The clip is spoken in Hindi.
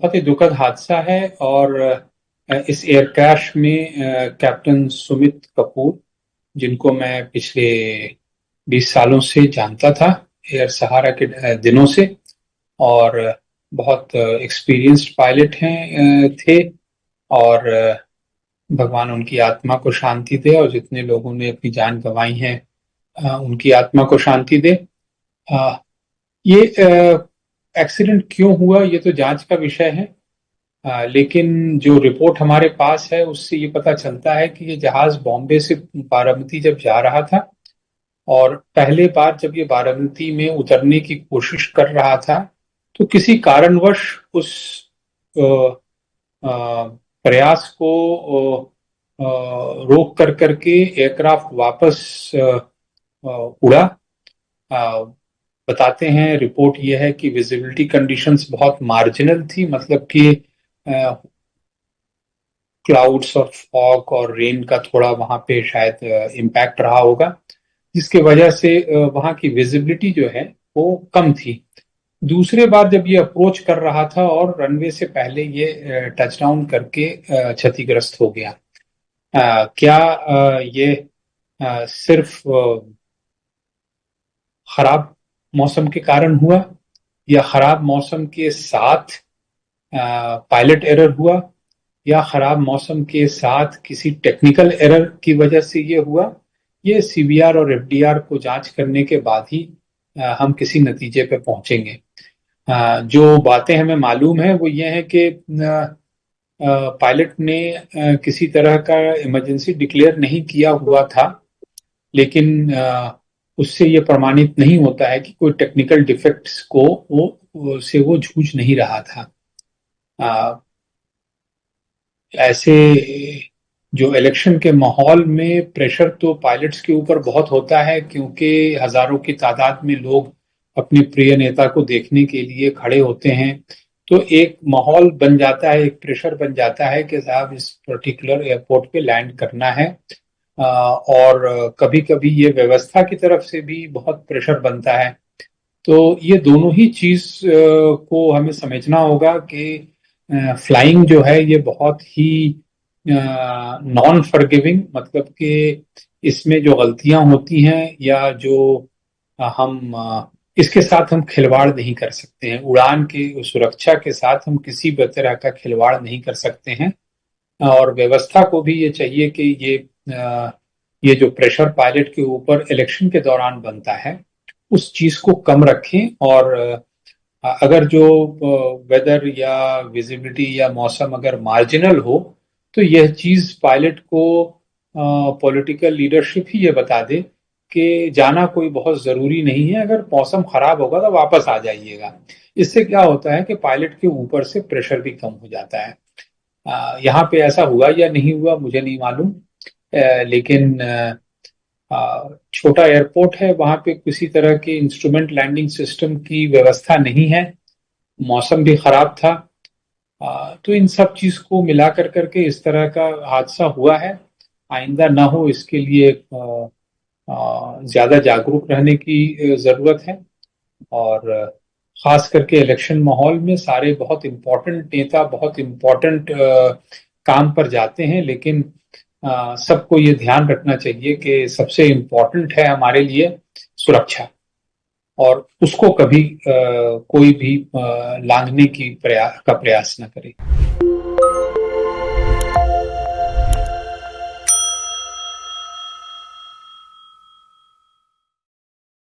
बहुत ही दुखद हादसा है और इस एयर क्रैश में कैप्टन सुमित कपूर, जिनको मैं पिछले 20 सालों से जानता था, एयर सहारा के दिनों से, और बहुत एक्सपीरियंस्ड पायलट थे। और भगवान उनकी आत्मा को शांति दे, और जितने लोगों ने अपनी जान गंवाई है उनकी आत्मा को शांति दे। ये एक्सीडेंट क्यों हुआ, ये तो जांच का विषय है। लेकिन जो रिपोर्ट हमारे पास है उससे ये पता चलता है कि ये जहाज बॉम्बे से बारामती जब जा रहा था, और पहले बार जब ये बारामती में उतरने की कोशिश कर रहा था, तो किसी कारणवश उस अ, प्रयास को रोक कर करके एयरक्राफ्ट वापस उड़ा। बताते हैं, रिपोर्ट यह है कि विजिबिलिटी कंडीशंस बहुत मार्जिनल थी, मतलब कि क्लाउड्स और फॉग और रेन का थोड़ा वहां पे शायद इम्पैक्ट रहा होगा, जिसके वजह से वहां की विजिबिलिटी जो है वो कम थी। दूसरे बार जब ये अप्रोच कर रहा था और रनवे से पहले ये टच डाउन करके क्षतिग्रस्त हो गया। क्या ये सिर्फ खराब मौसम के कारण हुआ, या खराब मौसम के साथ पायलट एरर हुआ, या खराब मौसम के साथ किसी टेक्निकल एरर की वजह से ये हुआ? ये सीबीआर और एफडीआर को जांच करने के बाद ही हम किसी नतीजे पे पहुंचेंगे। जो बातें हमें मालूम है वो ये है कि पायलट ने किसी तरह का इमरजेंसी डिक्लेयर नहीं किया हुआ था, लेकिन उससे ये प्रमाणित नहीं होता है कि कोई टेक्निकल डिफेक्ट्स को वो जूझ नहीं रहा था। ऐसे जो इलेक्शन के माहौल में प्रेशर तो पायलट्स के ऊपर बहुत होता है, क्योंकि हजारों की तादाद में लोग अपने प्रिय नेता को देखने के लिए खड़े होते हैं। तो एक माहौल बन जाता है, एक प्रेशर बन जाता है कि साहब इस पर्टिकुलर एयरपोर्ट पे लैंड करना है। और कभी कभी ये व्यवस्था की तरफ से भी बहुत प्रेशर बनता है। तो ये दोनों ही चीज को हमें समझना होगा कि फ्लाइंग जो है ये बहुत ही नॉन फॉरगिविंग, मतलब कि इसमें जो गलतियां होती हैं या जो हम इसके साथ हम खिलवाड़ नहीं कर सकते हैं। उड़ान की सुरक्षा के साथ हम किसी भी तरह का खिलवाड़ नहीं कर सकते हैं। और व्यवस्था को भी ये चाहिए कि ये जो प्रेशर पायलट के ऊपर इलेक्शन के दौरान बनता है उस चीज को कम रखें। और अगर जो वेदर या विजिबिलिटी या मौसम अगर मार्जिनल हो, तो यह चीज पायलट को पॉलिटिकल लीडरशिप ही ये बता दे कि जाना कोई बहुत जरूरी नहीं है, अगर मौसम खराब होगा तो वापस आ जाइएगा। इससे क्या होता है कि पायलट के ऊपर से प्रेशर भी कम हो जाता है। यहाँ पे ऐसा हुआ या नहीं हुआ मुझे नहीं मालूम, लेकिन छोटा एयरपोर्ट है, वहां पे किसी तरह के इंस्ट्रूमेंट लैंडिंग सिस्टम की व्यवस्था नहीं है, मौसम भी खराब था। तो इन सब चीज को मिला कर करके इस तरह का हादसा हुआ है। आइंदा ना हो इसके लिए ज्यादा जागरूक रहने की जरूरत है। और खास करके इलेक्शन माहौल में सारे बहुत इम्पोर्टेंट नेता बहुत इम्पोर्टेंट काम पर जाते हैं, लेकिन सबको ये ध्यान रखना चाहिए कि सबसे इम्पोर्टेंट है हमारे लिए सुरक्षा, और उसको कभी कोई भी लांघने का प्रयास न करे।